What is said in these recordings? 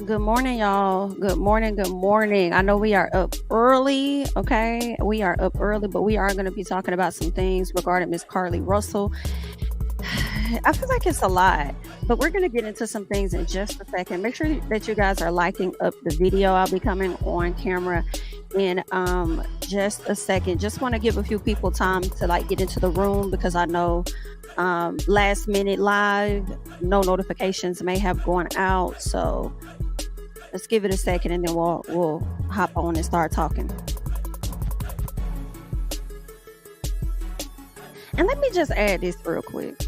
Good morning, y'all. Good morning. Good morning. I know we are up early. Okay. We are up early, but we are going to be talking about some things regarding Miss Carly Russell. I feel like it's a lot, but we're going to get into some things in just a second. Make sure that you guys are liking up the video. I'll be coming on camera in just a second. Just want to give a few people time to get into the room because I know last minute live, no notifications may have gone out. So let's give it a second and then we'll hop on and start talking. And let me just add this real quick.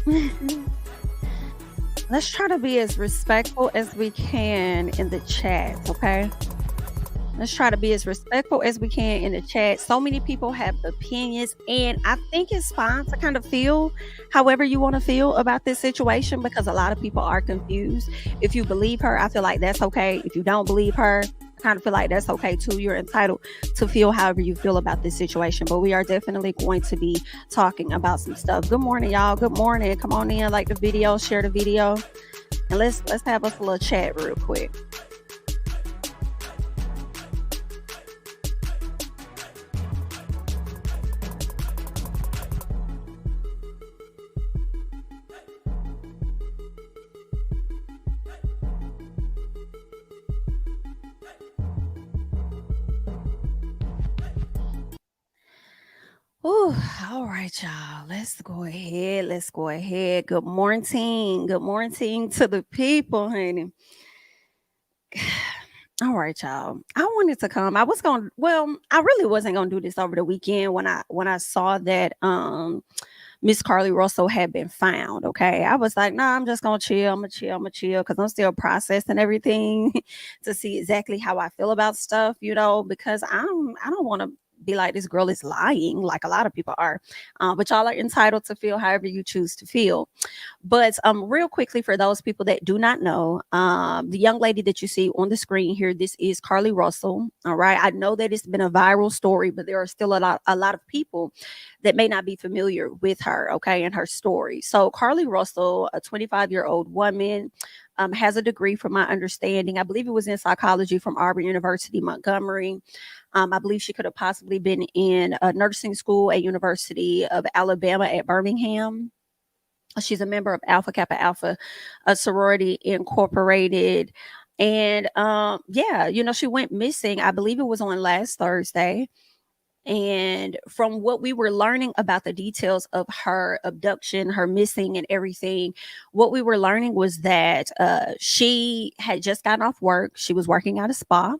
Let's try to be as respectful as we can in the chat, okay? Let's try to be as respectful as we can in the chat. So many people have opinions, and I think it's fine to kind of feel however you want to feel about this situation because a lot of people are confused. If you believe her, I feel like that's okay. If you don't believe her, I kind of feel like that's okay too. You're entitled to feel however you feel about this situation, but we are definitely going to be talking about some stuff. Good morning, y'all. Good morning. Come on in, like the video, share the video, and let's have us a little chat real quick. Ooh, all right, y'all. Let's go ahead. Let's go ahead. Good morning. Good morning to the people, honey. All right, y'all. I wanted to come. I really wasn't gonna do this over the weekend when I saw that Miss Carly Russell had been found. Okay. I was like, nah, I'm just gonna chill. I'm gonna chill because I'm still processing everything to see exactly how I feel about stuff, because I don't want to be like this girl is lying like a lot of people are. But y'all are entitled to feel however you choose to feel. But real quickly, for those people that do not know, the young lady that you see on the screen here, this is Carly Russell. All right. I know that it's been a viral story, but there are still a lot of people that may not be familiar with her, okay, and her story. So Carly Russell, a 25-year-old woman, has a degree, from my understanding. I believe it was in psychology from Auburn University, Montgomery. I believe she could have possibly been in a nursing school at University of Alabama at Birmingham. She's a member of Alpha Kappa Alpha, a sorority incorporated. And yeah, she went missing. I believe it was on last Thursday. And from what we were learning about the details of her abduction, her missing, and everything, what we were learning was that she had just gotten off work. She was working at a spa,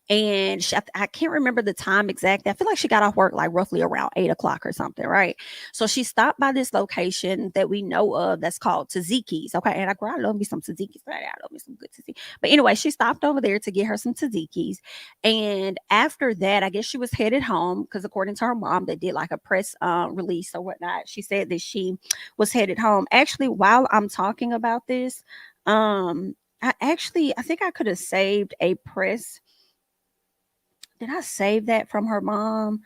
and I can't remember the time exactly. I feel like she got off work like roughly around 8 o'clock or something, right? So she stopped by this location that we know of that's called Tzatziki's. Okay. And I love me some Tzatziki's. Right? I love me some good tzatziki. But anyway, she stopped over there to get her some Tzatziki's. And after that, I guess she was headed home because according to her mom, they did like a press release or whatnot. She said that she was headed home. Actually, while I'm talking about this, I think I could have saved a press. Did I save that from her mom?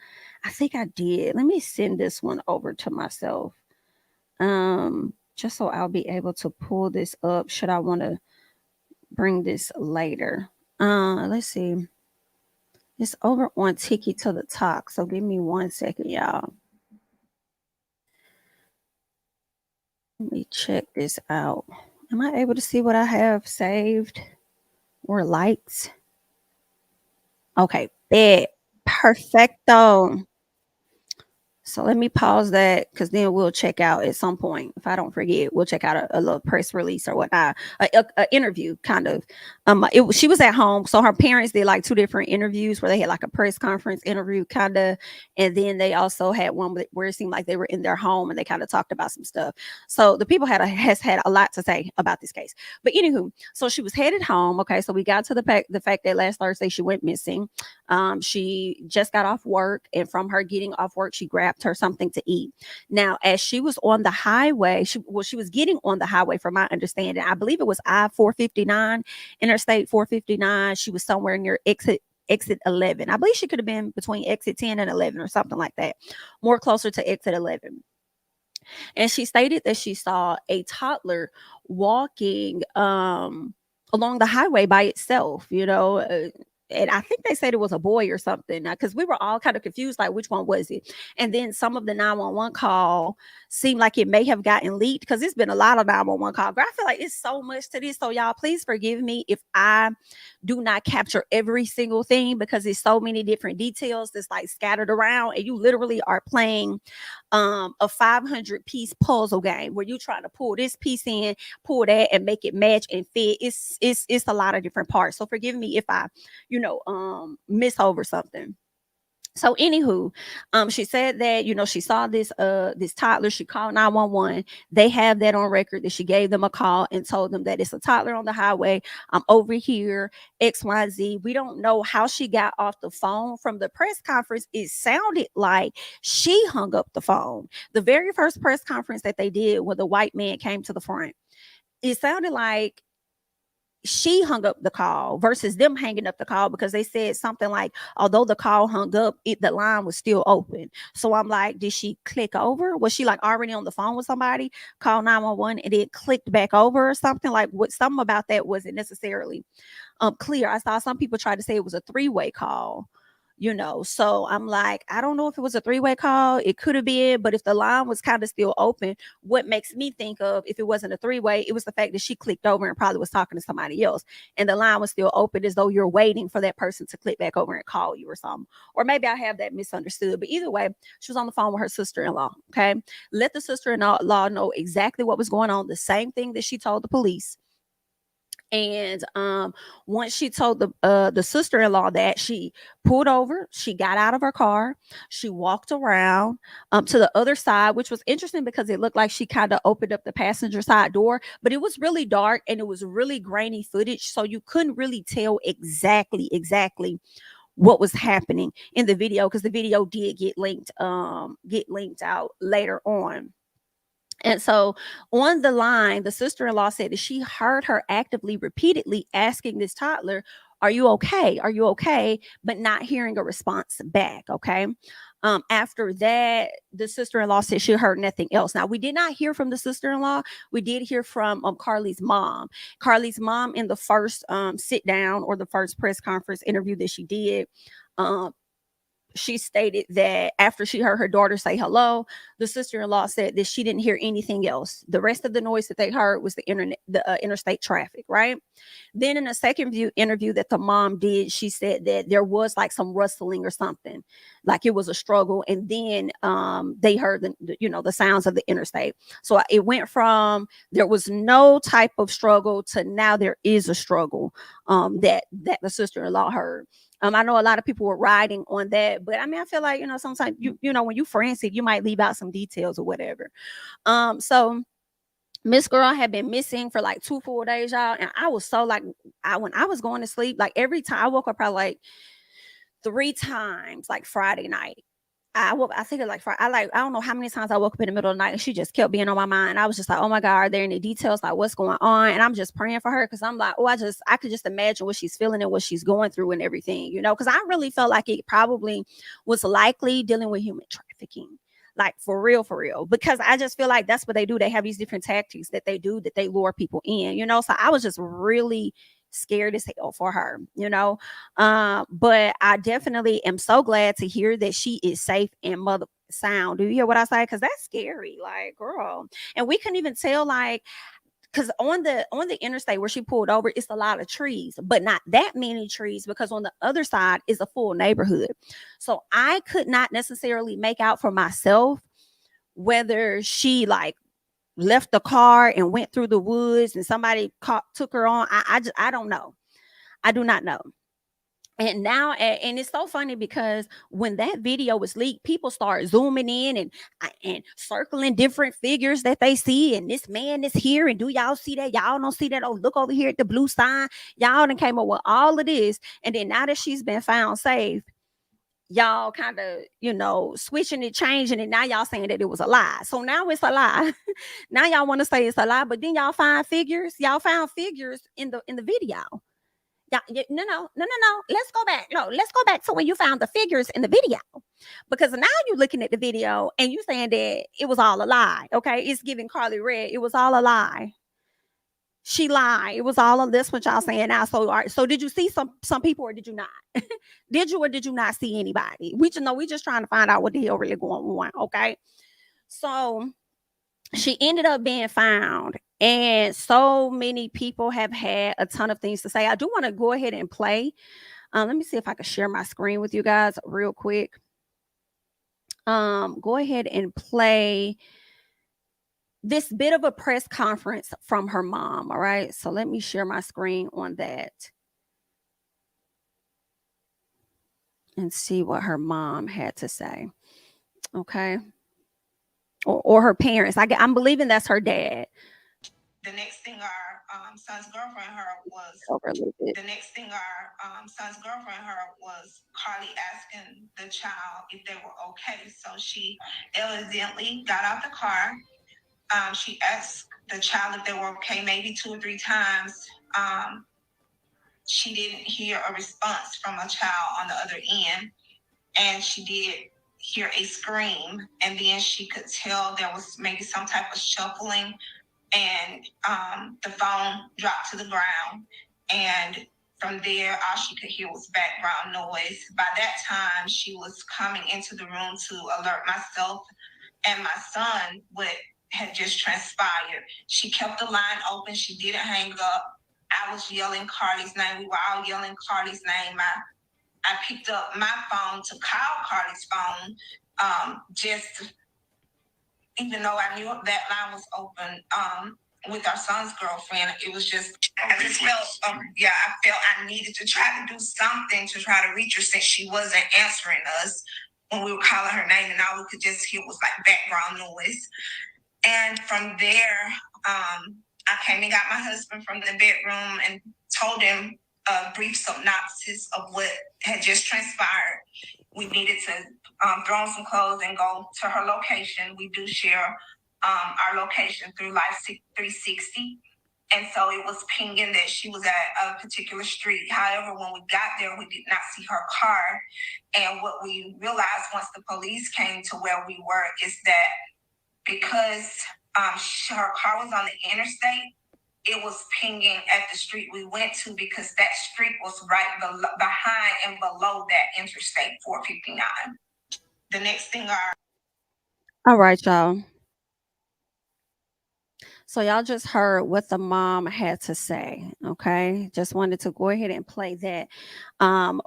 I think I did. Let me send this one over to myself. Just so I'll be able to pull this up should I want to bring this later. Let's see. It's over on Tiki to the Talk. So give me 1 second, y'all. Let me check this out. Am I able to see what I have saved or liked? Okay, bet. Perfecto. So let me pause that because then we'll check out at some point. If I don't forget, we'll check out a little press release or whatnot, a interview kind of. She was at home, so her parents did like two different interviews where they had like a press conference interview kind of, and then they also had one where it seemed like they were in their home and they kind of talked about some stuff. So the people has had a lot to say about this case. But anywho, so she was headed home. Okay, so we got to the fact that last Thursday she went missing. She just got off work, and from her getting off work, she grabbed her something to eat. Now, as she was on the highway, she was getting on the highway, from my understanding. I believe it was I-459, Interstate 459. She was somewhere near exit 11. I believe she could have been between exit 10 and 11 or something like that, more closer to exit 11. And she stated that she saw a toddler walking along the highway by itself, and I think they said it was a boy or something, because we were all kind of confused, like which one was it. And then some of the 911 call seemed like it may have gotten leaked, because it's been a lot of 911 call. But I feel like it's so much to this. So y'all, please forgive me if I do not capture every single thing, because there's so many different details that's like scattered around, and you literally are playing a 500 piece puzzle game where you trying to pull this piece in, pull that, and make it match and fit. It's a lot of different parts. So forgive me if I, miss over something. So anywho, she said that, she saw this toddler. She called 911. They have that on record that she gave them a call and told them that it's a toddler on the highway. I'm over here, XYZ. We don't know how she got off the phone. From the press conference, it sounded like she hung up the phone. The very first press conference that they did when the white man came to the front, it sounded like she hung up the call versus them hanging up the call, because they said something like, although the call hung up, the line was still open. So I'm like, did she click over? Was she like already on the phone with somebody, call 911, and it clicked back over or something? Like, what, something about that wasn't necessarily clear. I saw some people try to say it was a three-way call. So I'm like, I don't know if it was a three-way call. It could have been, but if the line was kind of still open, what makes me think of, if it wasn't a three-way, it was the fact that she clicked over and probably was talking to somebody else, and the line was still open, as though you're waiting for that person to click back over and call you or something. Or maybe I have that misunderstood, but either way, she was on the phone with her sister-in-law. Okay, let the sister-in-law know exactly what was going on, the same thing that she told the police. And once she told the sister-in-law that, she pulled over, she got out of her car, she walked around to the other side, which was interesting because it looked like she kind of opened up the passenger side door, but it was really dark and it was really grainy footage, so you couldn't really tell exactly what was happening in the video, because the video did get linked out later on. And so on the line, the sister-in-law said that she heard her actively, repeatedly asking this toddler, "Are you okay? Are you okay?" But not hearing a response back. Okay. After that, the sister-in-law said she heard nothing else. Now, we did not hear from the sister-in-law. We did hear from Carly's mom. Carly's mom, in the first sit down, or the first press conference interview that she did, um, she stated that after she heard her daughter say hello, the sister-in-law said that she didn't hear anything else. The rest of the noise that they heard was the interstate traffic, right? Then in a second interview that the mom did, she said that there was like some rustling or something, like it was a struggle, and then they heard the sounds of the interstate. So it went from there was no type of struggle to now there is a struggle that the sister-in-law heard. I know a lot of people were riding on that, but I mean, I feel like, sometimes when you forensic, you might leave out some details or whatever. So Miss Girl had been missing for like 2 full days, y'all, and I was so like, when I was going to sleep, like every time I woke up, probably like 3 times, like Friday night. I think it like Friday. I don't know how many times I woke up in the middle of the night and she just kept being on my mind. I was just like, oh my God, are there any details? Like, what's going on? And I'm just praying for her, because I'm like, oh, I could just imagine what she's feeling and what she's going through and everything, because I really felt like it probably was likely dealing with human trafficking. Like for real, because I just feel like that's what they do. They have these different tactics that they do, that they lure people in, so I was just really scared as hell for her. But I definitely am so glad to hear that she is safe and mother sound. Do you hear what I say? Because that's scary, like, girl. And we couldn't even tell, like, because on the interstate where she pulled over, it's a lot of trees, but not that many trees, because on the other side is a full neighborhood. So I could not necessarily make out for myself whether she like left the car and went through the woods and somebody took her on. I don't know. I do not know. And now, and it's so funny because when that video was leaked, people start zooming in and circling different figures that they see. And this man is here. And do y'all see that? Y'all don't see that? Oh, look over here at the blue sign. Y'all done came up with all of this. And then now that she's been found safe, y'all kind of, switching it, changing it. Now y'all saying that it was a lie. So now it's a lie. Now y'all want to say it's a lie, but then y'all find figures. Y'all found figures in the video. Yeah, no. Let's go back. No, let's go back to when you found the figures in the video, because now you're looking at the video and you saying that it was all a lie. Okay, it's giving Carly Red. It was all a lie. She lied. It was all of this what y'all saying now. So, all right, so did you see some people or did you not? Did you or did you not see anybody? We just know we just trying to find out what the hell really going on. Okay. So she ended up being found, and so many people have had a ton of things to say. I do want to go ahead and play. Let me see if I can share my screen with you guys real quick. Go ahead and play this bit of a press conference from her mom. All right. So let me share my screen on that and see what her mom had to say. Okay. Or her parents. I'm believing that's her dad. The next thing our son's girlfriend heard was Carly asking the child if they were okay. So she elegantly got out the car. She asked the child if they were okay maybe 2 or 3 times. She didn't hear a response from a child on the other end, and she did hear a scream, and then she could tell there was maybe some type of shuffling, and the phone dropped to the ground, and from there all she could hear was background noise. By that time she was coming into the room to alert myself and my son what had just transpired. She kept the line open. She didn't hang up. I was yelling Carly's name. We were all yelling Carly's name. I picked up my phone to call Carly's phone, just even though I knew that line was open with our son's girlfriend. It was just, I just felt, I felt I needed to try to do something to try to reach her since she wasn't answering us when we were calling her name, and all we could just hear was like background noise. And from there, I came and got my husband from the bedroom and told him a brief synopsis of what had just transpired. We needed to throw on some clothes and go to her location. We do share our location through Life 360. And so it was pinging that she was at a particular street. However, when we got there, we did not see her car. And what we realized once the police came to where we were is that because her car was on the interstate, it was pinging at the street we went to because that street was right behind and below that interstate 459. The next thing All right, y'all. So y'all just heard what the mom had to say. Okay. Just wanted to go ahead and play that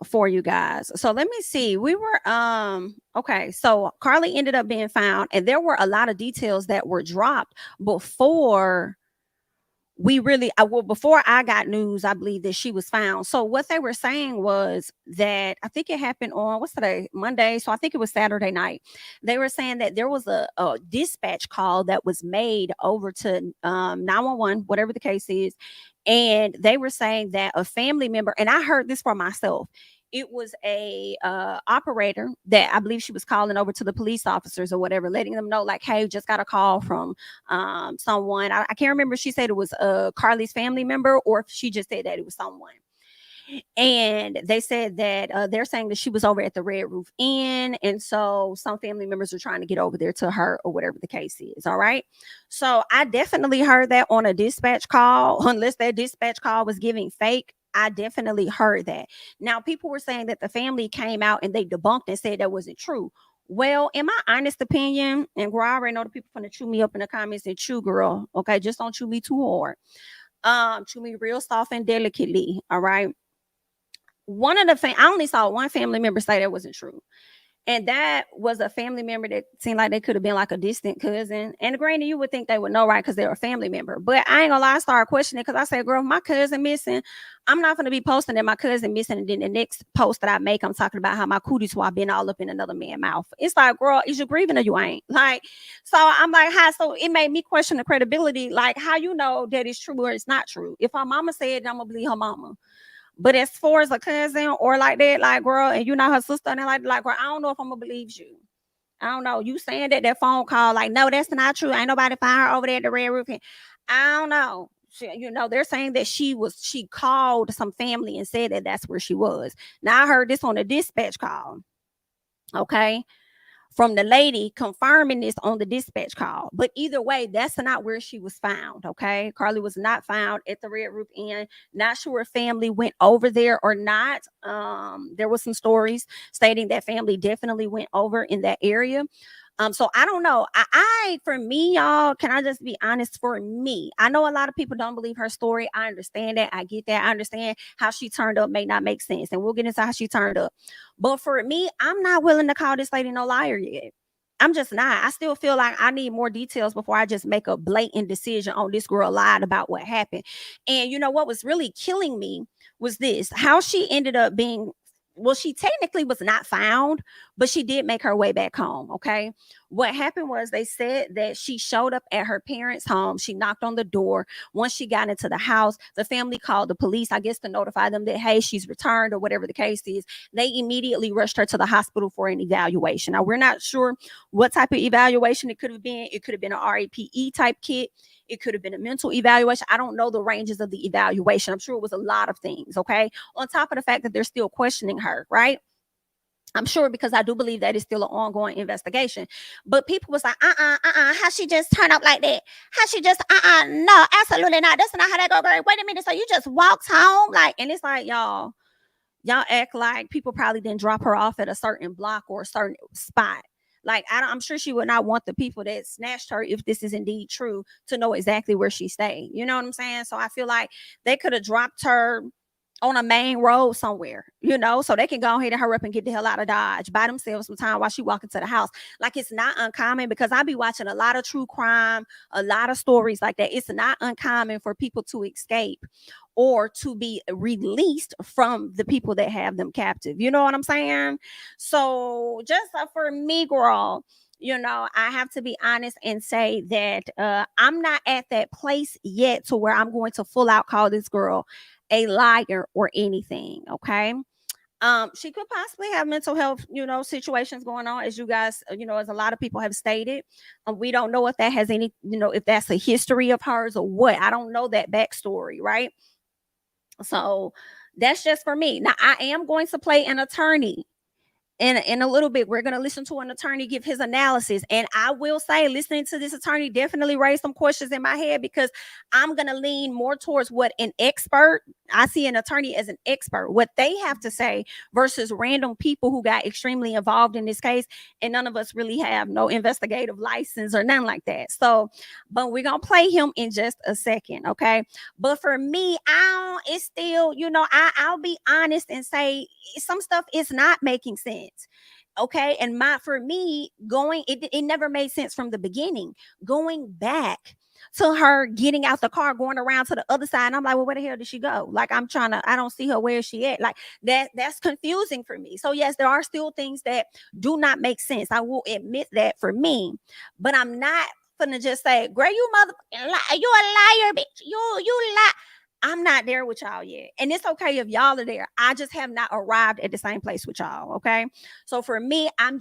for you guys. So let me see. We were okay. So Carly ended up being found, and there were a lot of details that were dropped before we really before I got news, I believe that she was found. So what they were saying was that I think it happened on what's today, Monday. So I think it was Saturday night. They were saying that there was a dispatch call that was made over to 911, whatever the case is. And they were saying that a family member, and I heard this for myself. It was a operator that I believe she was calling over to the police officers or whatever, letting them know like, hey, just got a call from someone. I can't remember if she said it was Carly's family member or if she just said that it was someone. And they said that they're saying that she was over at the Red Roof Inn. And so some family members are trying to get over there to her or whatever the case is. All right. So I definitely heard that on a dispatch call, unless that dispatch call was giving fake. I definitely heard that. Now, people were saying that the family came out and they debunked and said that wasn't true. Well, in my honest opinion, and girl, I already know the people going to chew me up in the comments and chew, girl. Okay, just don't chew me too hard. Chew me real soft and delicately. All right. One of the I only saw one family member say that wasn't true. And that was a family member that seemed like they could have been like a distant cousin. And granted, you would think they would know, right? Because they're a family member. But I ain't gonna lie, I started questioning because I said, girl, if my cousin missing, I'm not gonna be posting that my cousin missing. And then the next post that I make, I'm talking about how my cootie swab been all up in another man's mouth. It's like, girl, is you grieving or you ain't? Like, so I'm like, how? So it made me question the credibility. Like, how you know that it's true or it's not true? If her mama said it, I'm gonna believe her mama. But as far as a cousin or like that, like, girl, and you know her sister, and like, girl, I don't know if I'm gonna believe you. I don't know. You saying that phone call, like, no, that's not true. Ain't nobody find her over there at the Red Roof. I don't know. You know, they're saying that she called some family and said that that's where she was. Now I heard this on a dispatch call. Okay. from the lady confirming this on the dispatch call. But either way, that's not where she was found. Okay. Carly was not found at the Red Roof Inn. Not sure if family went over there or not. There was some stories stating that family definitely went over in that area. So I don't know. For me, y'all, can I just be honest? For me, I know a lot of people don't believe her story. I understand that. I get that. I understand how she turned up may not make sense, and we'll get into how she turned up. But for me, I'm not willing to call this lady no liar yet. I'm just not. I still feel like I need more details before I just make a blatant decision on this girl lied about what happened. And you know what was really killing me was this: how she ended up being. Well, she technically was not found, but she did make her way back home. Okay. What happened was they said that she showed up at her parents' home. She knocked on the door. Once she got into the house, the family called the police, I guess, to notify them that, hey, she's returned or whatever the case is. They immediately rushed her to the hospital for an evaluation. Now, we're not sure what type of evaluation it could have been. It could have been an RAPE type kit. It could have been a mental evaluation. I don't know the ranges of the evaluation. I'm sure it was a lot of things. Okay. On top of the fact that they're still questioning her, right? I'm sure, because I do believe that is still an ongoing investigation. But people was like, how she just turn up like that? How she just, no, absolutely not. That's not how that go, girl. Wait a minute. So you just walked home? Like, and it's like, y'all act like people probably didn't drop her off at a certain block or a certain spot. Like, I'm sure she would not want the people that snatched her, if this is indeed true, to know exactly where she stayed. You know what I'm saying? So I feel like they could have dropped her on a main road somewhere, so they can go ahead and hurry up and get the hell out of Dodge by themselves some time while she walk into the house. Like, it's not uncommon, because I be watching a lot of true crime, a lot of stories like that. It's not uncommon for people to escape or to be released from the people that have them captive. You know what I'm saying? So just for me, girl, I have to be honest and say that I'm not at that place yet to where I'm going to full out call this girl a liar or anything. Okay. She could possibly have mental health, situations going on, as you guys, as a lot of people have stated. We don't know if that has any, if that's a history of hers or what. I don't know that backstory, right? So that's just for me. Now, I am going to play an attorney in a little bit. We're going to listen to an attorney give his analysis, and I will say, listening to this attorney definitely raised some questions in my head, because I'm going to lean more towards what an expert, I see an attorney as an expert, what they have to say, versus random people who got extremely involved in this case, and none of us really have no investigative license or nothing like that. So, but we're going to play him in just a second. Okay. But for me, it's still, I'll be honest and say some stuff is not making sense. Okay. And for me, it never made sense from the beginning. Going back to her getting out the car, going around to the other side, and I'm like, well, where the hell did she go? Like, I don't see her. Where is she at? Like, that's confusing for me. So yes, there are still things that do not make sense. I will admit that for me, but I'm not gonna just say, girl, you motherfucking lie, you a liar, bitch. You lie. I'm not there with y'all yet. And it's okay if y'all are there. I just have not arrived at the same place with y'all. Okay. So for me, I'm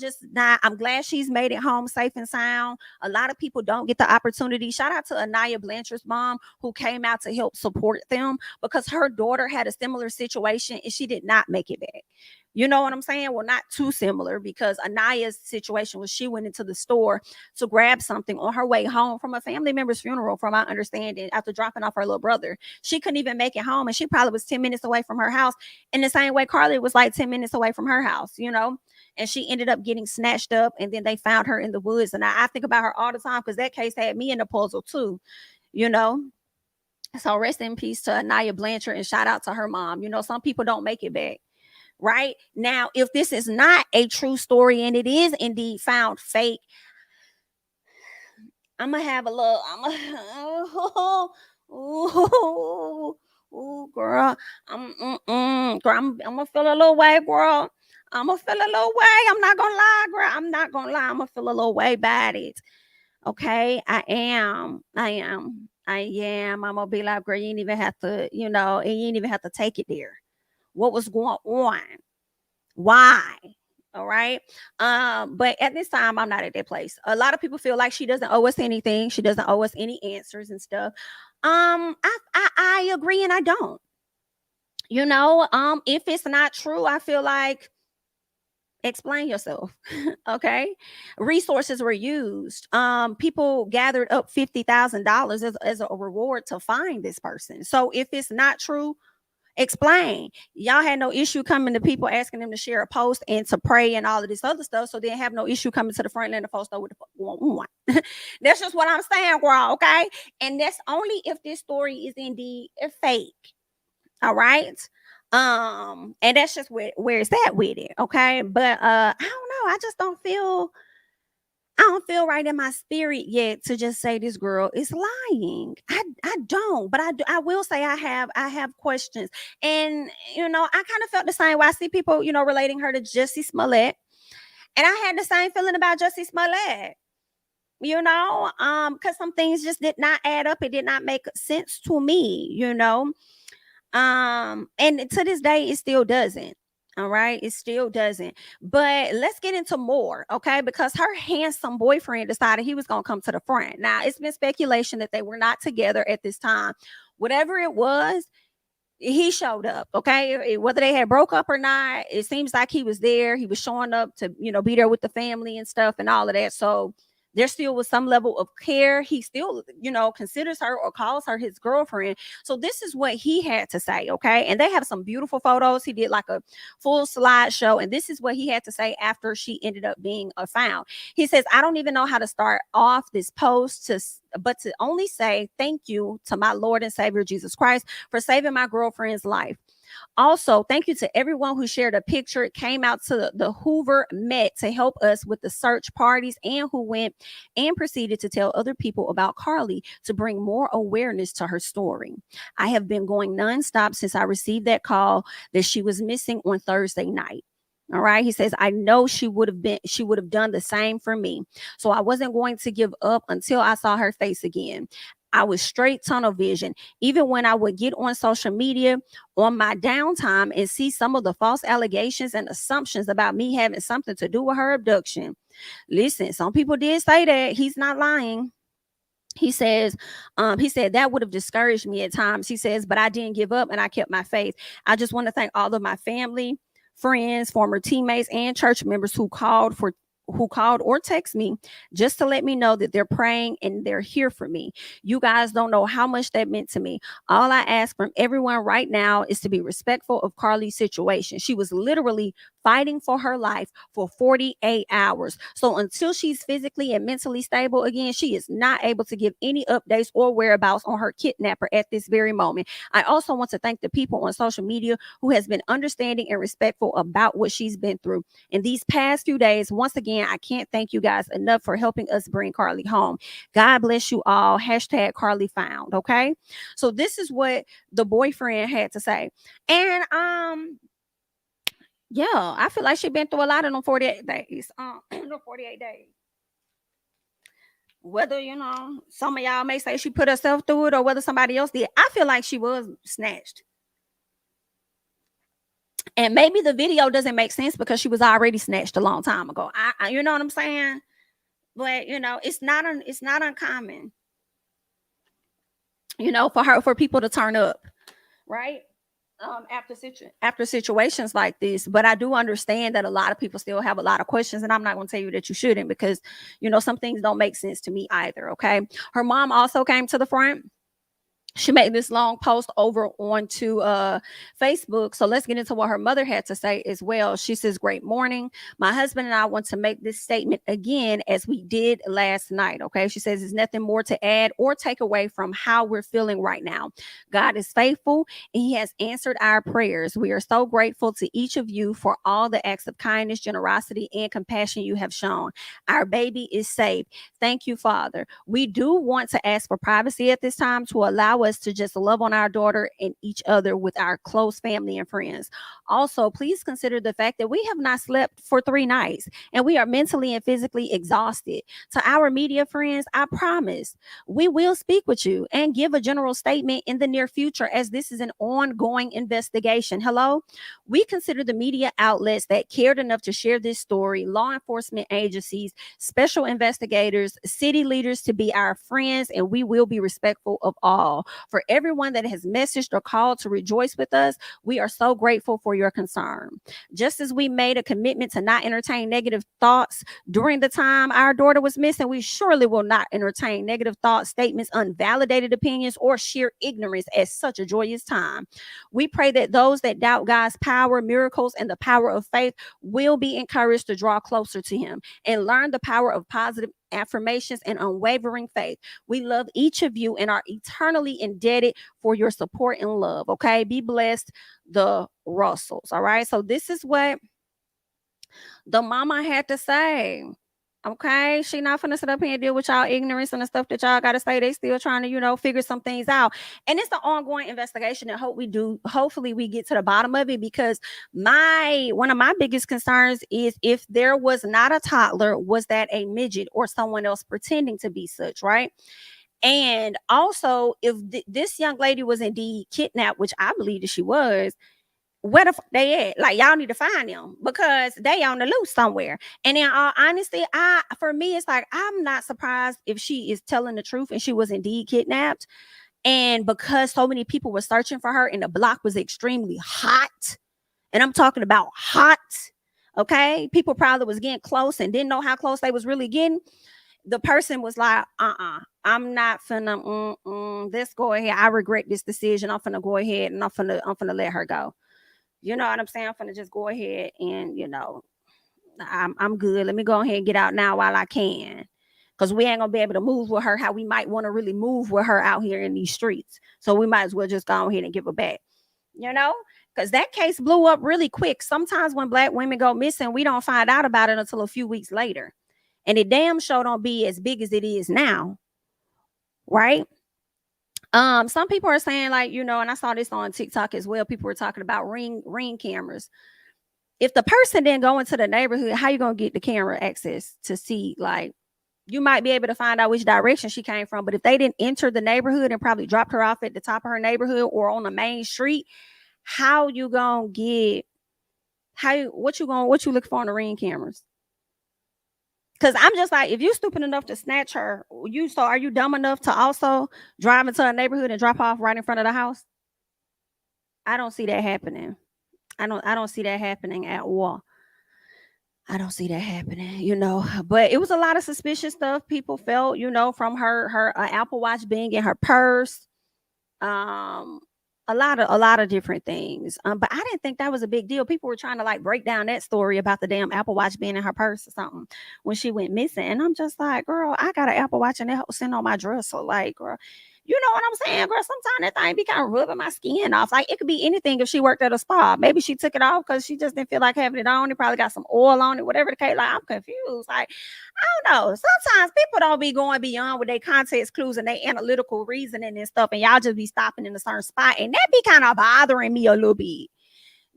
glad she's made it home safe and sound. A lot of people don't get the opportunity. Shout out to Anaya Blanchard's mom, who came out to help support them, because her daughter had a similar situation and she did not make it back. You know what I'm saying? Well, not too similar, because Anaya's situation was she went into the store to grab something on her way home from a family member's funeral, from my understanding, after dropping off her little brother. She couldn't even make it home, and she probably was 10 minutes away from her house, in the same way Carly was like 10 minutes away from her house, and she ended up getting snatched up, and then they found her in the woods. And I think about her all the time, because that case had me in the puzzle too, you know. So rest in peace to Anaya Blanchard, and shout out to her mom. Some people don't make it back. Right now, if this is not a true story and it is indeed found fake, I'm gonna have a little. Girl, girl, I'm gonna feel a little way, girl. I'm gonna feel a little way. I'm not gonna lie, girl. I'm not gonna lie. I'm gonna feel a little way about it. Okay, I am. I'm gonna be like, girl, you ain't even have to, and you ain't even have to take it there. What was going on? Why? All right. But at this time, I'm not at that place. A lot of people feel like she doesn't owe us anything. She doesn't owe us any answers and stuff. I agree, and I don't. If it's not true, I feel like Explain yourself. Okay. Resources were used. People gathered up $50,000 as a reward to find this person. So if it's not true, explain. Y'all had no issue coming to people asking them to share a post and to pray and all of this other stuff. So they have no issue coming to the front and the folks know what the fuck going on. That's just what I'm saying, girl. Okay. And that's only if this story is indeed a fake. All right. And that's just where it's at with it. Okay. But I don't know. I don't feel right in my spirit yet to just say this girl is lying. I don't, but I will say I have questions. And I kind of felt the same way. I see people, relating her to Jussie Smollett. And I had the same feeling about Jussie Smollett. Because some things just did not add up. It did not make sense to me. And to this day it still doesn't. All right, it still doesn't. But let's get into more, okay? Because her handsome boyfriend decided he was going to come to the front. Now, it's been speculation that they were not together at this time. Whatever it was, he showed up, okay? Whether they had broke up or not, it seems like he was there. He was showing up to be there with the family and stuff and all of that. So there still was some level of care. He still, considers her or calls her his girlfriend. So this is what he had to say, okay? And they have some beautiful photos. He did like a full slideshow, and this is what he had to say after she ended up being found. He says, "I don't even know how to start off this post but to only say thank you to my Lord and Savior Jesus Christ for saving my girlfriend's life. Also, thank you to everyone who shared a picture, came out to the Hoover Met to help us with the search parties, and who went and proceeded to tell other people about Carly to bring more awareness to her story. I have been going nonstop since I received that call that she was missing on Thursday night." All right. He says, "I know she would have done the same for me. So I wasn't going to give up until I saw her face again. I was straight tunnel vision. Even when I would get on social media on my downtime and see some of the false allegations and assumptions about me having something to do with her abduction." Listen, some people did say that. He's not lying. He said that would have discouraged me at times. He says, "But I didn't give up and I kept my faith. I just want to thank all of my family, friends, former teammates, and church members who called or text me just to let me know that they're praying and they're here for me. You guys don't know how much that meant to me. All I ask from everyone right now is to be respectful of Carly's situation. She was literally fighting for her life for 48 hours. So until she's physically and mentally stable again, she is not able to give any updates or whereabouts on her kidnapper at this very moment. I also want to thank the people on social media who has been understanding and respectful about what she's been through in these past few days. Once again, I can't thank you guys enough for helping us bring Carly home. God bless you all. Hashtag Carly found." Okay. So this is what the boyfriend had to say. And yeah, I feel like she's been through a lot in them 48 days. The 48 days. Whether, some of y'all may say she put herself through it or whether somebody else did, I feel like she was snatched. And maybe the video doesn't make sense because she was already snatched a long time ago. You know what I'm saying? But it's not uncommon, for people to turn up, right? After situations like this. But I do understand that a lot of people still have a lot of questions, and I'm not going to tell you that you shouldn't, because some things don't make sense to me either. Okay. Her mom also came to the front. She made this long post over onto Facebook. So let's get into what her mother had to say as well. She says, "Great morning. My husband and I want to make this statement again as we did last night." Okay. She says, "There's nothing more to add or take away from how we're feeling right now. God is faithful and he has answered our prayers. We are so grateful to each of you for all the acts of kindness, generosity, and compassion you have shown. Our baby is safe. Thank you, Father. We do want to ask for privacy at this time to allow us to just love on our daughter and each other with our close family and friends. Also, please consider the fact that we have not slept for 3 nights and we are mentally and physically exhausted. To our media friends, I promise we will speak with you and give a general statement in the near future, as this is an ongoing investigation. Hello? We consider the media outlets that cared enough to share this story, law enforcement agencies, special investigators, city leaders to be our friends, and we will be respectful of all. For everyone that has messaged or called to rejoice with us, we are so grateful for your concern. Just as we made a commitment to not entertain negative thoughts during the time our daughter was missing, we surely will not entertain negative thoughts, statements, unvalidated opinions, or sheer ignorance at such a joyous time. We pray that those that doubt God's power, miracles, and the power of faith will be encouraged to draw closer to Him and learn the power of positive affirmations and unwavering faith. We love each of you and are eternally indebted for your support and love. Okay, be blessed, the Russells. All right, so this is what the mama had to say. Okay, she not finna sit up here and deal with y'all ignorance and the stuff that y'all gotta say. They still trying to, figure some things out. And it's the ongoing investigation and hopefully we get to the bottom of it, because one of my biggest concerns is, if there was not a toddler, was that a midget or someone else pretending to be such, right? And also, if this young lady was indeed kidnapped, which I believe that she was, where the they at? Like, y'all need to find them, because they on the loose somewhere. And in all honesty, for me, it's like, I'm not surprised if she is telling the truth and she was indeed kidnapped. And because so many people were searching for her and the block was extremely hot, and I'm talking about hot, okay, people probably was getting close and didn't know how close they was really getting. The person was like, I'm not finna, let's go ahead. I regret this decision. I'm finna go ahead and I'm finna let her go. You know what I'm saying? I'm finna just go ahead and, I'm good. Let me go ahead and get out now while I can. Because we ain't gonna be able to move with her how we might want to really move with her out here in these streets. So we might as well just go ahead and give her back. Because that case blew up really quick. Sometimes when Black women go missing, we don't find out about it until a few weeks later. And it damn sure don't be as big as it is now. Right? Some people are saying, like, and I saw this on TikTok as well. People were talking about ring cameras. If the person didn't go into the neighborhood, how you gonna get the camera access to see? Like, you might be able to find out which direction she came from, but if they didn't enter the neighborhood and probably dropped her off at the top of her neighborhood or on the main street, how you gonna get what you look for on the ring cameras? Because I'm just like, if you stupid enough to snatch her, are you dumb enough to also drive into a neighborhood and drop off right in front of the house? I don't see that happening. I don't see that happening at all. I don't see that happening, But it was a lot of suspicious stuff people felt, from her Apple Watch being in her purse. A lot of different things. But I didn't think that was a big deal. People were trying to like break down that story about the damn Apple Watch being in her purse or something when she went missing. And I'm just like, girl, I got an Apple Watch and that was sitting on my dresser. Like, girl, you know what I'm saying, girl? Sometimes that thing be kind of rubbing my skin off. Like, it could be anything if she worked at a spa. Maybe she took it off because she just didn't feel like having it on. It probably got some oil on it, whatever the case. Like, I'm confused. Like, I don't know. Sometimes people don't be going beyond with their context clues and their analytical reasoning and stuff, and y'all just be stopping in a certain spot, and that be kind of bothering me a little bit.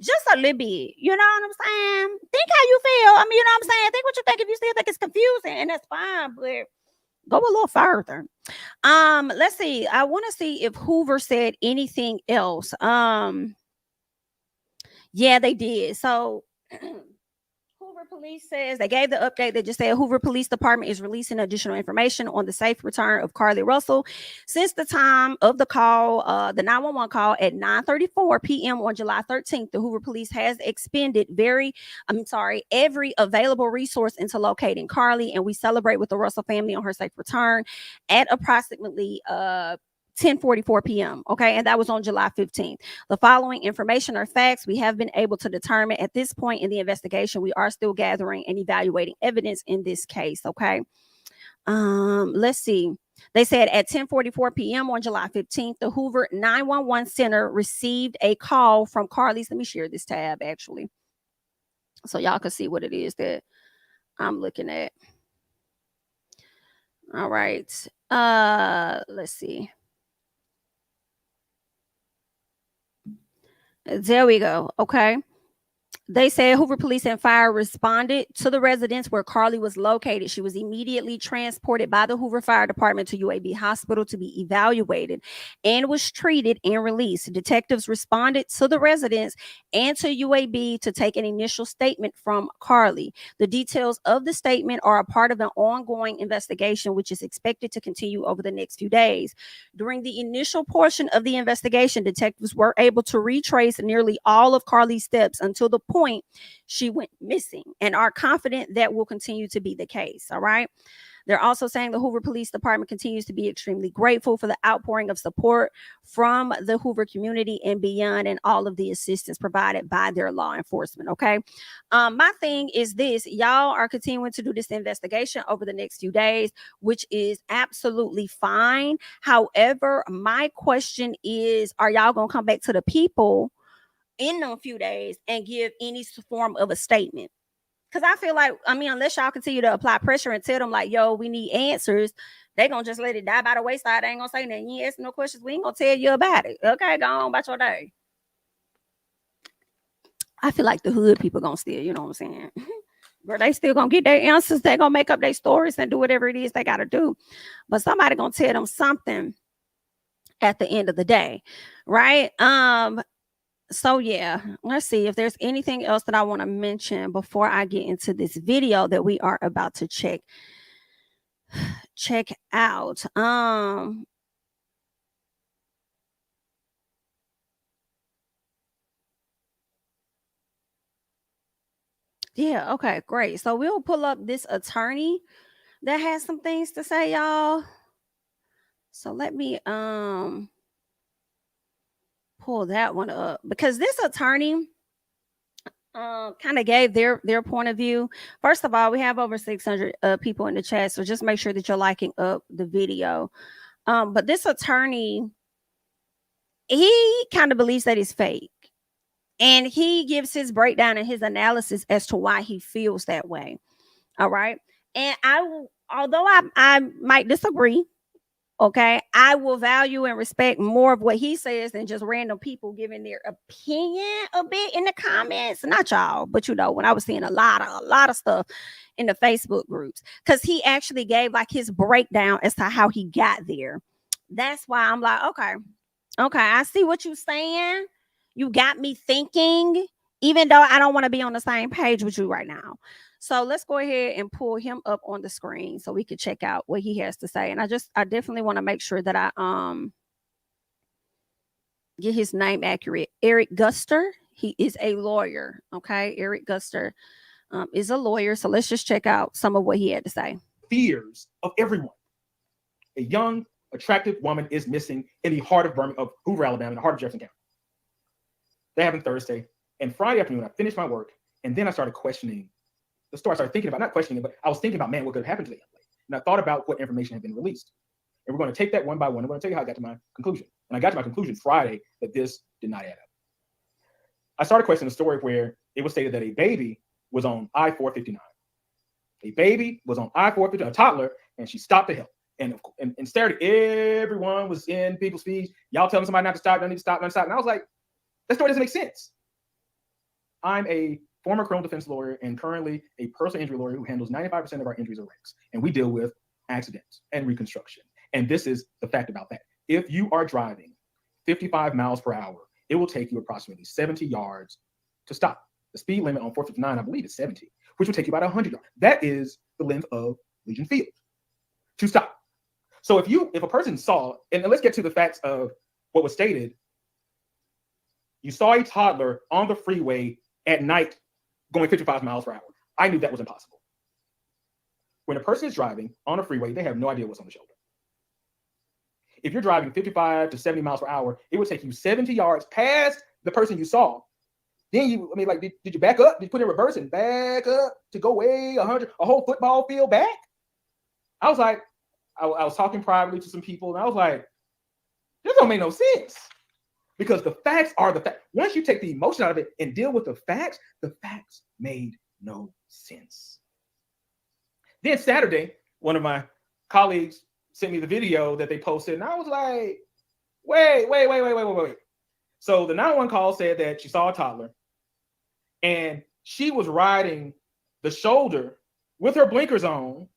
Just a little bit. You know what I'm saying? Think how you feel. I mean, you know what I'm saying? Think what you think. If you still think it's confusing, and that's fine, but go a little further. Let's see. I want to see if Hoover said anything else. Yeah, they did. So Hoover Police says they gave the update. They just said Hoover Police Department is releasing additional information on the safe return of Carlee Russell. Since the time of the call, the 911 call at 9:34 p.m. on July 13th, the Hoover Police has expended every available resource into locating Carlee, and we celebrate with the Russell family on her safe return at approximately 10:44 p.m. Okay, and that was on July 15th. The following information are facts we have been able to determine at this point in the investigation. We are still gathering and evaluating evidence in this case. Okay, let's see. They said at 10:44 p.m. on July 15th, the Hoover 911 center received a call from Carlee's. Let me share this tab actually, so y'all can see what it is that I'm looking at. All right, let's see. There we go. Okay. They said Hoover Police and Fire responded to the residence where Carly was located. She was immediately transported by the Hoover Fire Department to UAB Hospital to be evaluated and was treated and released. Detectives responded to the residence and to UAB to take an initial statement from Carly. The details of the statement are a part of an ongoing investigation, which is expected to continue over the next few days. During the initial portion of the investigation, detectives were able to retrace nearly all of Carly's steps until the point she went missing and are confident that will continue to be the case. All right. They're also saying the Hoover Police Department continues to be extremely grateful for the outpouring of support from the Hoover community and beyond, and all of the assistance provided by their law enforcement. Okay. My thing is this: y'all are continuing to do this investigation over the next few days, which is absolutely fine. However, my question is, are y'all going to come back to the people in a few days and give any form of a statement? Because I feel like, unless y'all continue to apply pressure and tell them like, yo, we need answers, they gonna just let it die by the wayside. They ain't gonna say nothing. You ain't asking no questions. We ain't gonna tell you about it. Okay, go on about your day. I feel like the hood people gonna still, you know what I'm saying? But they still gonna get their answers. They gonna make up their stories and do whatever it is they gotta do. But somebody gonna tell them something at the end of the day, right? So yeah, let's see if there's anything else that I want to mention before I get into this video that we are about to check out. Yeah, okay, great. So we'll pull up this attorney that has some things to say, y'all. So let me pull that one up, because this attorney kind of gave their point of view. First of all, we have over 600 people in the chat, so just make sure that you're liking up the video. But this attorney, he kind of believes that it's fake, and he gives his breakdown and his analysis as to why he feels that way. All right, and although I might disagree, okay, I will value and respect more of what he says than just random people giving their opinion a bit in the comments. Not y'all, but when I was seeing a lot of stuff in the Facebook groups, because he actually gave like his breakdown as to how he got there. That's why I'm like, okay, I see what you're saying. You got me thinking, even though I don't want to be on the same page with you right now. So let's go ahead and pull him up on the screen so we can check out what he has to say. And I definitely want to make sure that I get his name accurate. Eric Guster. He is a lawyer. Okay, Eric Guster is a lawyer. So let's just check out some of what he had to say. Fears of everyone. A young, attractive woman is missing in the heart of Hoover, Alabama, in the heart of Jefferson County. That happened Thursday. And Friday afternoon, I finished my work, and then I started questioning the story. I started thinking about, not questioning it, but I was thinking about, man, what could have happened to the young lady? And I thought about what information had been released. And we're going to take that one by one. I'm going to tell you how I got to my conclusion. And I got to my conclusion Friday that this did not add up. I started questioning the story where it was stated that a baby was on I-459. A baby was on I-459, a toddler, and she stopped to help. And stared at everyone was in people's feeds. Y'all telling somebody not to stop, don't need to stop, not to stop. And I was like, that story doesn't make sense. I'm a former criminal defense lawyer and currently a personal injury lawyer who handles 95% of our injuries or wrecks. And we deal with accidents and reconstruction. And this is the fact about that. If you are driving 55 miles per hour, it will take you approximately 70 yards to stop. The speed limit on 459, I believe, is 70, which will take you about 100 yards. That is the length of Legion Field to stop. So if a person saw, and let's get to the facts of what was stated, you saw a toddler on the freeway at night going 55 miles per hour. I knew that was impossible. When a person is driving on a freeway, they have no idea what's on the shoulder. If you're driving 55 to 70 miles per hour, it would take you 70 yards past the person you saw. Then did you back up? Did you put in reverse and back up to go way 100, a whole football field back? I was like, I was talking privately to some people, and I was like, this don't make no sense. Because the facts are the facts. Once you take the emotion out of it and deal with the facts made no sense. Then Saturday, one of my colleagues sent me the video that they posted, and I was like, wait. So the 911 call said that she saw a toddler, And she was riding the shoulder with her blinkers on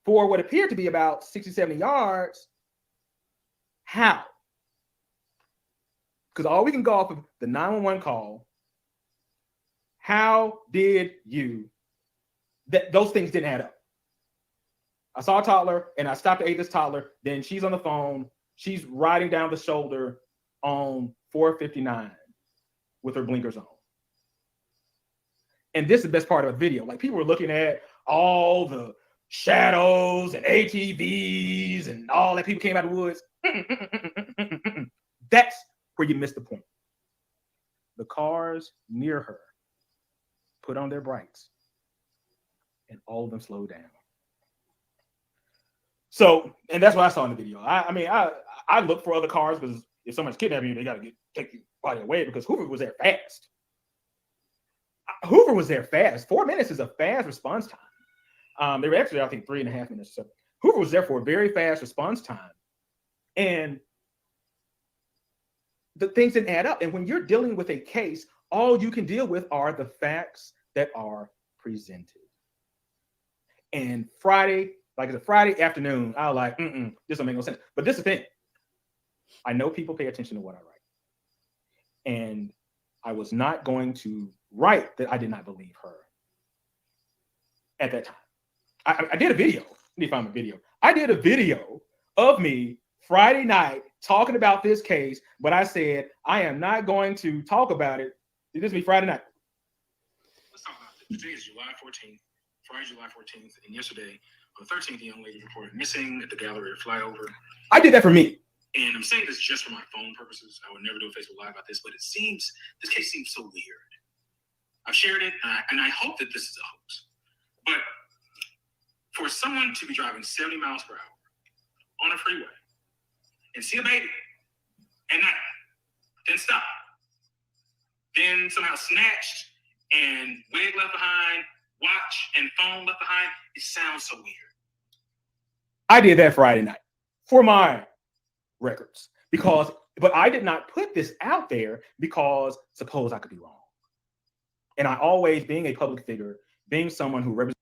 for what appeared to be about 60, 70 yards. How? Because all we can go off of the 911 call. How did you? Those things didn't add up. I saw a toddler and I stopped to aid this toddler. Then she's on the phone. She's riding down the shoulder on 459 with her blinkers on. And this is the best part of the video. Like, people were looking at all the shadows and ATVs and all that. People came out of the woods. That's where you missed the point. The cars near her put on their brights and all of them slowed down. So, and that's what I saw in the video. I look for other cars, because if someone's kidnapping you, they got to take your body away, because Hoover was there fast. Hoover was there fast. 4 minutes is a fast response time. They were actually, I think, 3.5 minutes. So Hoover was there for a very fast response time. And the things didn't add up. And when you're dealing with a case, all you can deal with are the facts that are presented. And Friday, like it's a Friday afternoon, I was like, this don't make no sense. But this is the thing. I know people pay attention to what I write. And I was not going to write that I did not believe her at that time. I did a video. Let me find my video. I did a video of me Friday night talking about this case, but I said, I am not going to talk about it. This will be Friday night. Let's talk about it. Today is July 14th, Friday, July 14th, and yesterday, on the 13th, the young lady reported missing at the gallery at flyover. I did that for me. And I'm saying this just for my phone purposes. I would never do a Facebook Live about this, but this case seems so weird. I've shared it, and I hope that this is a hoax. But for someone to be driving 70 miles per hour on a freeway and see a baby and not, then stop, then somehow snatched and wig left behind, watch and phone left behind, it sounds so weird. I did that Friday night for my records, but I did not put this out there because suppose I could be wrong. And I always, being a public figure, being someone who represents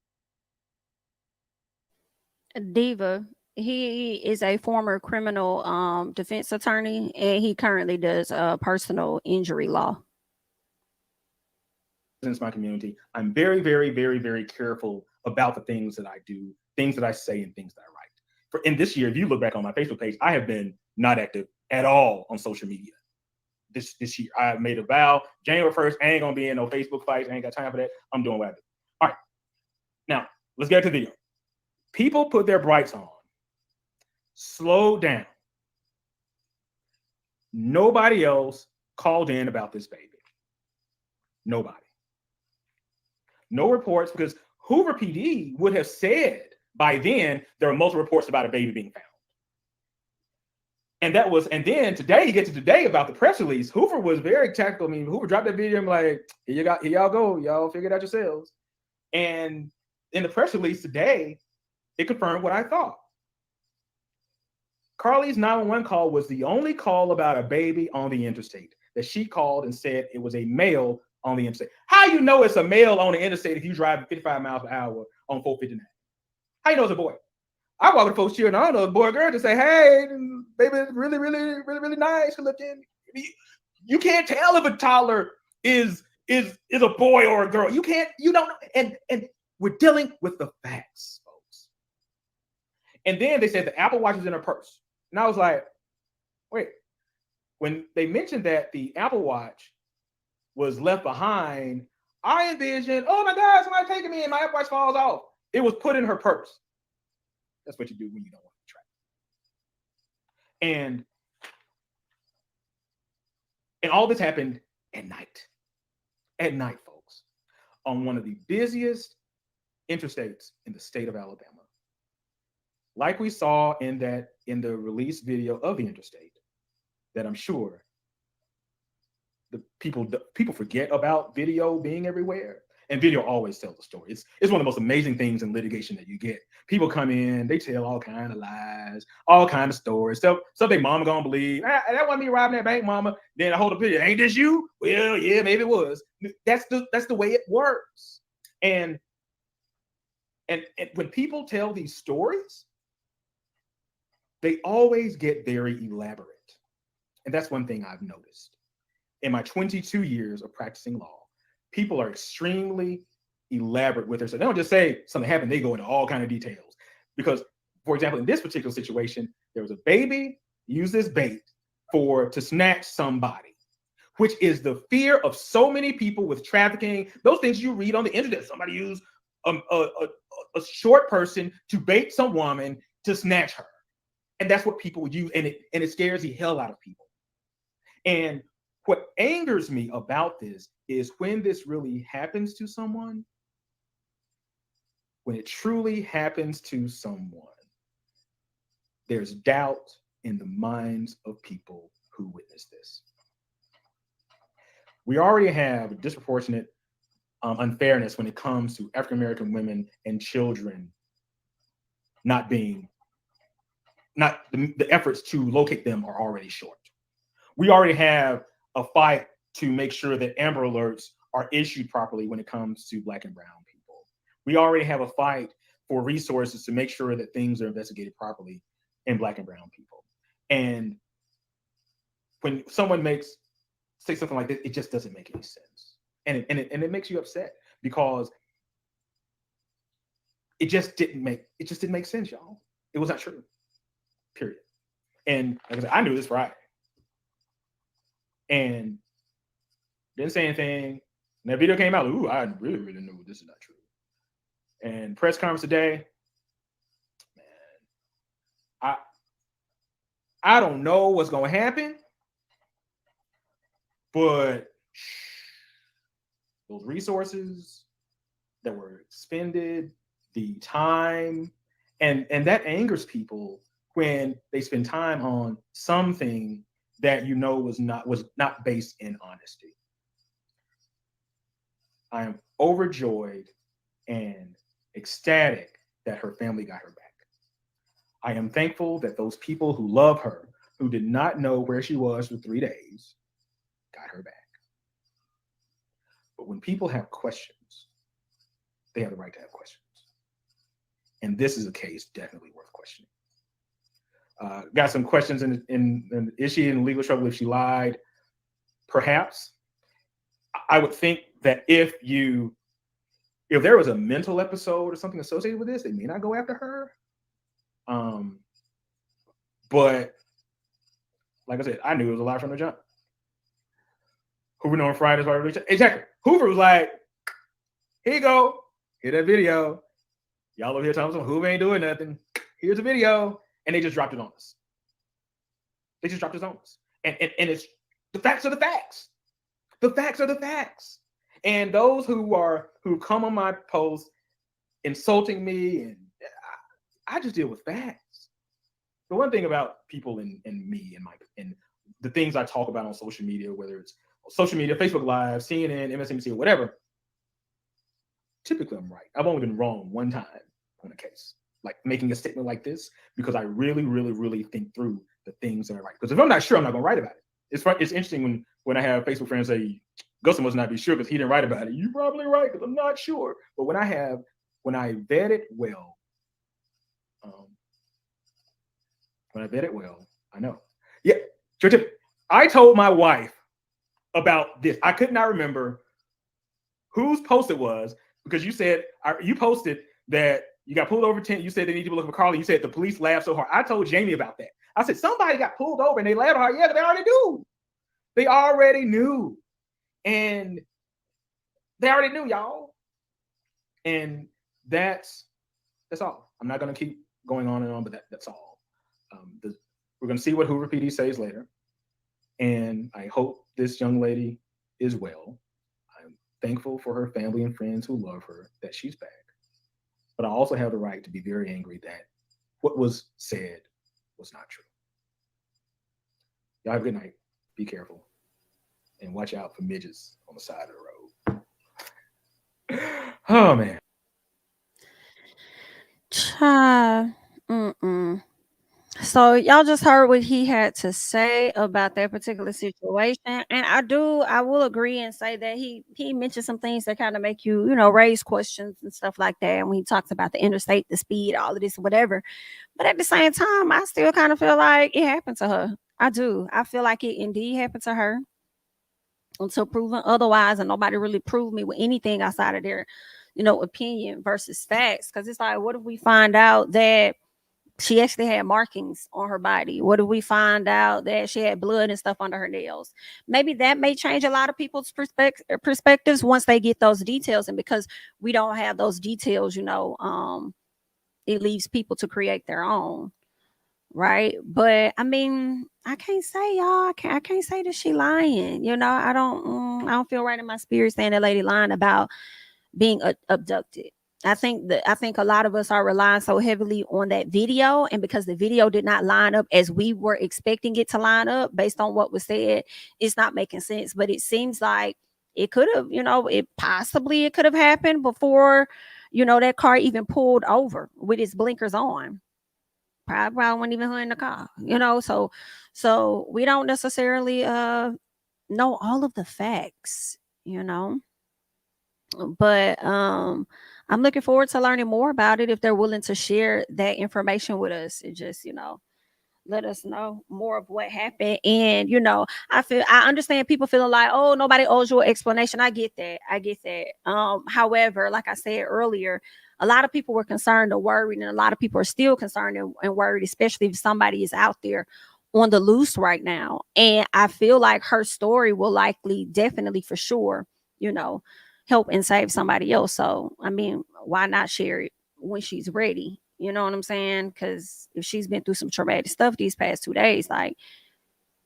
Diva, he is a former criminal defense attorney, and he currently does personal injury law. my community, I'm very, very, very, very careful about the things that I do, things that I say, and things that I write. In this year, if you look back on my Facebook page, I have been not active at all on social media. This year, I made a vow. January 1st, I ain't gonna be in no Facebook fights. I ain't got time for that. I'm doing what I do. All right, now let's get to the video. People put their brights on. Slow down. Nobody else called in about this baby. Nobody. No reports, because Hoover PD would have said by then there are multiple reports about a baby being found. And then today, you get to today about the press release. Hoover was very tactical. I mean, Hoover dropped that video and like, here y'all go. Y'all figure it out yourselves. And in the press release today, it confirmed what I thought. Carly's 911 call was the only call about a baby on the interstate, that she called and said it was a male on the interstate. How you know it's a male on the interstate if you drive 55 miles per hour on 459? How you know it's a boy? I walk with folks cheering. I don't know, boy or girl, to say, hey, baby, really, really, really, really nice looking. You can't tell if a toddler is a boy or a girl. You don't know. And we're dealing with the facts, folks. And then they said the Apple Watch was in her purse. And I was like, wait, when they mentioned that the Apple Watch was left behind, I envisioned, oh my God, somebody taking me and my Apple Watch falls off. It was put in her purse. That's what you do when you don't want to track. And all this happened at night. At night, folks, on one of the busiest interstates in the state of Alabama. Like we saw in the release video of the interstate, that I'm sure the people forget about video being everywhere. And video always tells the story. It's one of the most amazing things in litigation that you get. People come in, they tell all kind of lies, all kind of stories, stuff their mama gonna believe. That wasn't me robbing that bank, mama. Then I hold the video. Ain't this you? Well, yeah, maybe it was. That's the way it works. And when people tell these stories, they always get very elaborate. And that's one thing I've noticed. In my 22 years of practicing law, people are extremely elaborate with their stuff. They don't just say something happened, they go into all kind of details. Because, for example, in this particular situation, there was a baby used this bait to snatch somebody, which is the fear of so many people with trafficking. Those things you read on the internet. Somebody used a short person to bait some woman to snatch her. And that's what people use, and it scares the hell out of people. And what angers me about this is when this really happens to someone, when it truly happens to someone, there's doubt in the minds of people who witness this. We already have disproportionate unfairness when it comes to African-American women and children the efforts to locate them are already short. We already have a fight to make sure that Amber Alerts are issued properly when it comes to Black and brown people. We already have a fight for resources to make sure that things are investigated properly in Black and brown people. And when someone say something like this, it just doesn't make any sense. And it makes you upset because it just didn't make sense, y'all. It was not true. Period. And like I said, I knew this Friday. And didn't say anything. And that video came out. Ooh, I really, really knew this is not true. And press conference today, man, I don't know what's going to happen, but those resources that were expended, the time, and that angers people when they spend time on something that you know was not based in honesty. I am overjoyed and ecstatic that her family got her back. I am thankful that those people who love her, who did not know where she was for 3 days, got her back. But when people have questions, they have the right to have questions. And this is a case definitely worth questioning. Got some questions in is she in legal trouble if she lied? Perhaps. I would think that if there was a mental episode or something associated with this, they may not go after her. But like I said, I knew it was a lie from the jump. Hoover knowing Fridays, exactly. Hoover was like, here you go. Hear that video. Y'all over here talking about Hoover ain't doing nothing. Here's a video. And they just dropped it on us. They just dropped it on us. And it's the facts are the facts. The facts are the facts. And those who come on my post insulting me, and I just deal with facts. The one thing about people and me and the things I talk about on social media, whether it's social media, Facebook Live, CNN, MSNBC, or whatever, typically I'm right. I've only been wrong one time on a case, like making a statement like this, because I really, really, really think through the things that I write. Because if I'm not sure, I'm not going to write about it. It's interesting when I have Facebook friends say, Gusson must not be sure because he didn't write about it. You're probably right because I'm not sure. But when I vet it well, I know. Yeah, sure. I told my wife about this. I could not remember whose post it was because you posted that you got pulled over 10. You said they need to look for Carly. You said the police laughed so hard. I told Jamie about that. I said somebody got pulled over and they laughed hard. Yeah, they already knew. They already knew. And they already knew, y'all. And that's all. I'm not going to keep going on and on, but that's all. We're going to see what Hoover PD says later. And I hope this young lady is well. I'm thankful for her family and friends who love her, that she's back. But I also have the right to be very angry that what was said was not true. Y'all have a good night. Be careful. And watch out for midgets on the side of the road. Oh man. So y'all just heard what he had to say about that particular situation, and I will agree and say that he mentioned some things that kind of make you, raise questions and stuff like that. And when he talks about the interstate, the speed, all of this, whatever. But at the same time, I still kind of feel like it happened to her. I do. I feel like it indeed happened to her until proven otherwise, and nobody really proved me with anything outside of their, opinion versus facts. Because it's like, what if we find out that she actually had markings on her body? What if we find out that she had blood and stuff under her nails? Maybe that may change a lot of people's perspectives once they get those details. And because we don't have those details, it leaves people to create their own. Right. But I mean, I can't say, y'all. I can't say that she lying. I don't feel right in my spirit saying that lady lying about being abducted. I think a lot of us are relying so heavily on that video, and because the video did not line up as we were expecting it to line up based on what was said, it's not making sense. But it seems like it could have, it could have happened before, that car even pulled over with its blinkers on. Probably wasn't even her in the car, so we don't necessarily know all of the facts, but I'm looking forward to learning more about it if they're willing to share that information with us. It just, let us know more of what happened. And I understand people feeling like, oh, nobody owes you an explanation. I get that. However, like I said earlier, a lot of people were concerned and worried, and a lot of people are still concerned and worried, especially if somebody is out there on the loose right now. And I feel like her story will likely, definitely, for sure, help and save somebody else. So I mean, why not share it when she's ready? You know what I'm saying? Because if she's been through some traumatic stuff these past 2 days, like,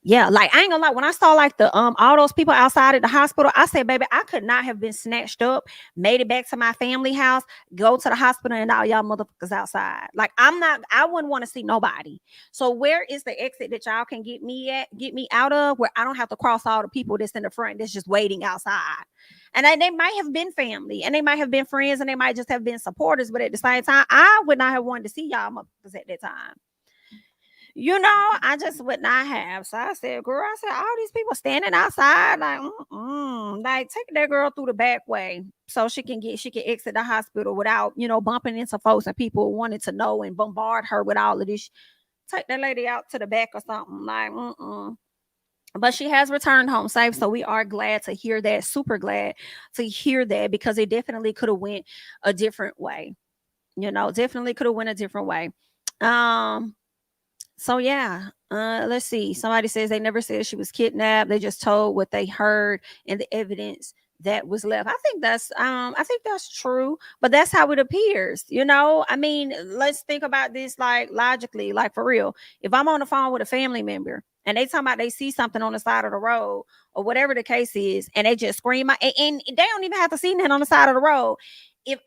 yeah, like I ain't gonna lie. When I saw like the all those people outside at the hospital, I said, baby, I could not have been snatched up, made it back to my family house, go to the hospital, and all y'all motherfuckers outside. Like I wouldn't want to see nobody. So where is the exit that y'all can get me out of, where I don't have to cross all the people that's in the front that's just waiting outside? And they might have been family, and they might have been friends, and they might just have been supporters. But at the same time, I would not have wanted to see y'all motherfuckers at that time. I just would not have. So I said, girl, all these people standing outside, like take that girl through the back way so she can exit the hospital without, bumping into folks and people wanting to know and bombard her with all of this. Take that lady out to the back or something. Like, But she has returned home safe, so we are glad to hear that. Super glad to hear that, because it definitely could have went a different way. Definitely could have went a different way. So yeah, let's see. Somebody says they never said she was kidnapped. They just told what they heard and the evidence that was left. I think that's true, but that's how it appears. I mean, let's think about this like logically, like for real. If I'm on the phone with a family member and they talking about they see something on the side of the road or whatever the case is, and they just scream, and they don't even have to see nothing on the side of the road. If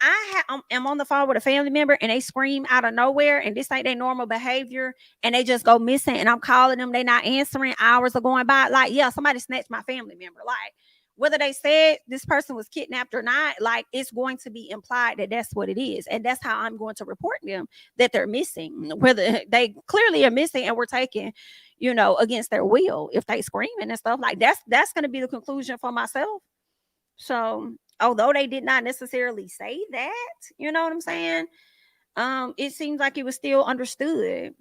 am on the phone with a family member and they scream out of nowhere and this ain't their normal behavior and they just go missing and I'm calling them, they not answering, hours are going by, like, yeah, somebody snatched my family member. Like, whether they said this person was kidnapped or not, like, it's going to be implied that that's what it is. And that's how I'm going to report them, that they're missing, whether they clearly are missing and we're taking, against their will. If they screaming and stuff, like that's going to be the conclusion for myself. So although they did not necessarily say that, you know what I'm saying? It seems like it was still understood.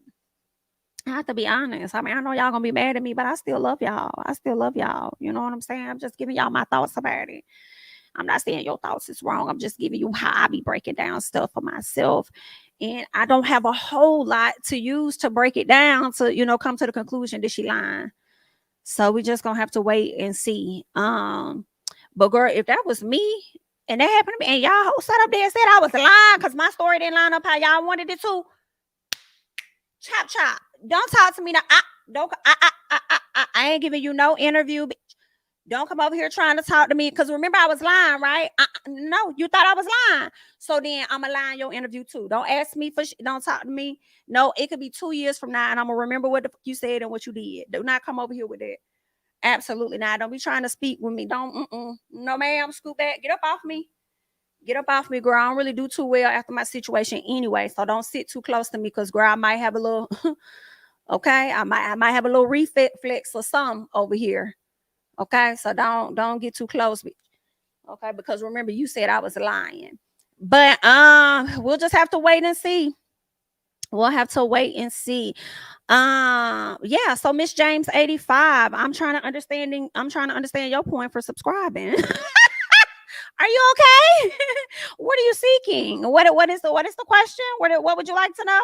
I have to be honest. I mean, I know y'all gonna be mad at me, but I still love y'all. I still love y'all. You know what I'm saying? I'm just giving y'all my thoughts about it. I'm not saying your thoughts is wrong. I'm just giving you how I be breaking down stuff for myself. And I don't have a whole lot to use to break it down to, come to the conclusion that she lying. So we just gonna have to wait and see. But girl, if that was me and that happened to me, and y'all sat up there and said I was lying because my story didn't line up how y'all wanted it to, chop chop. Don't talk to me now. I ain't giving you no interview. Don't come over here trying to talk to me, because remember I was lying, right? No, you thought I was lying. So then I'm going to lie in your interview too. Don't ask me for don't talk to me. No, it could be 2 years from now and I'm going to remember what the fuck you said and what you did. Do not come over here with that. Absolutely not. Don't be trying to speak with me. Don't. No, ma'am. Scoot back. Get up off me. Get up off me, girl. I don't really do too well after my situation anyway. So don't sit too close to me because, girl, I might have a little, okay? I might have a little reflex or something over here. Okay? So don't get too close. Okay? Because remember, you said I was lying. But we'll just have to wait and see. We'll have to wait and see. Yeah, so Miss James 85, I'm trying to understand your point for subscribing. Are you okay? What are you seeking? What is the question? What would you like to know?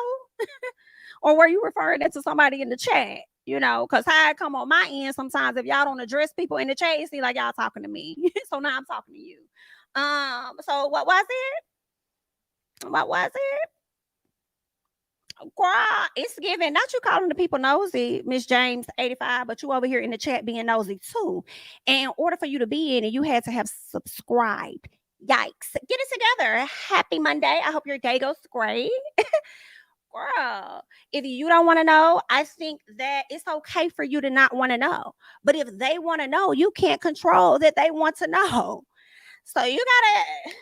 Or were you referring it to somebody in the chat? You know, because how I come on my end sometimes, if y'all don't address people in the chat, it seems like y'all talking to me. So now I'm talking to you. So what was it? What was it? Girl, it's giving. Not you calling the people nosy, Miss James 85, but you over here in the chat being nosy too. And in order for you to be in it, you had to have subscribed. Yikes. Get it together. Happy Monday. I hope your day goes great. Girl, if you don't want to know, I think that it's okay for you to not want to know. But if they want to know, you can't control that they want to know. So you gotta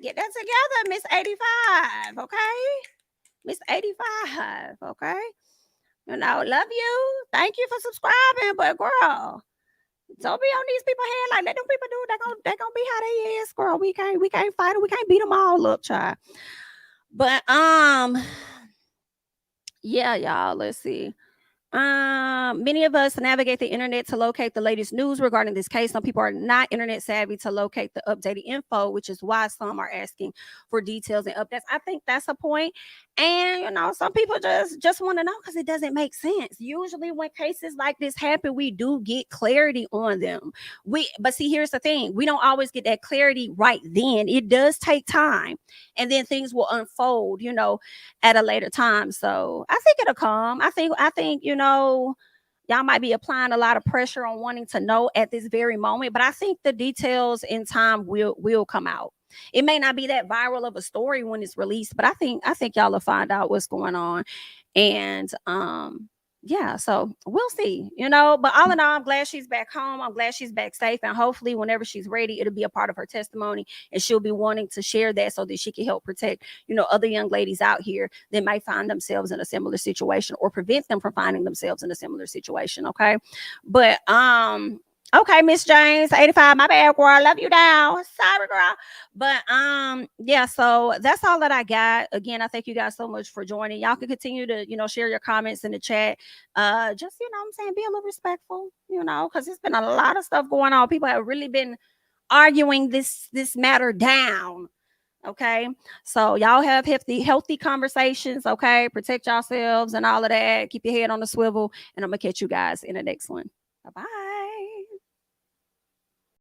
get that together, Miss 85. Okay. Miss 85, okay? You know, love you. Thank you for subscribing, but girl, don't be on these people's head like let them people do. They gonna be how they is, girl. We can't fight them. We can't beat them all up, child. But yeah, y'all. Let's see. Many of us navigate the internet to locate the latest news regarding this case. Some people are not internet savvy to locate the updated info, which is why some are asking for details and updates. I think that's a point. And you know, some people just want to know because it doesn't make sense. Usually when cases like this happen, we do get clarity on them. But see, here's the thing. We don't always get that clarity right then. It does take time. And then things will unfold, you know, at a later time. So I think it'll come. I think, you know, y'all might be applying a lot of pressure on wanting to know at this very moment, but I think the details in time will come out. It may not be that viral of a story when it's released, but I think y'all will find out what's going on. And yeah, so we'll see, you know. But all in all, I'm glad she's back home. I'm glad she's back safe. And hopefully, whenever she's ready, it'll be a part of her testimony. And she'll be wanting to share that so that she can help protect, you know, other young ladies out here that might find themselves in a similar situation or prevent them from finding themselves in a similar situation. Okay. But okay, Miss James 85, my bad, girl. I love you down. Sorry, girl. But yeah, so that's all that I got. Again, I thank you guys so much for joining. Y'all can continue to, you know, share your comments in the chat. Just, you know what I'm saying, be a little respectful, you know, because there's been a lot of stuff going on. People have really been arguing this matter down. Okay. So y'all have healthy conversations. Okay. Protect yourselves and all of that. Keep your head on the swivel. And I'm gonna catch you guys in the next one. Bye-bye.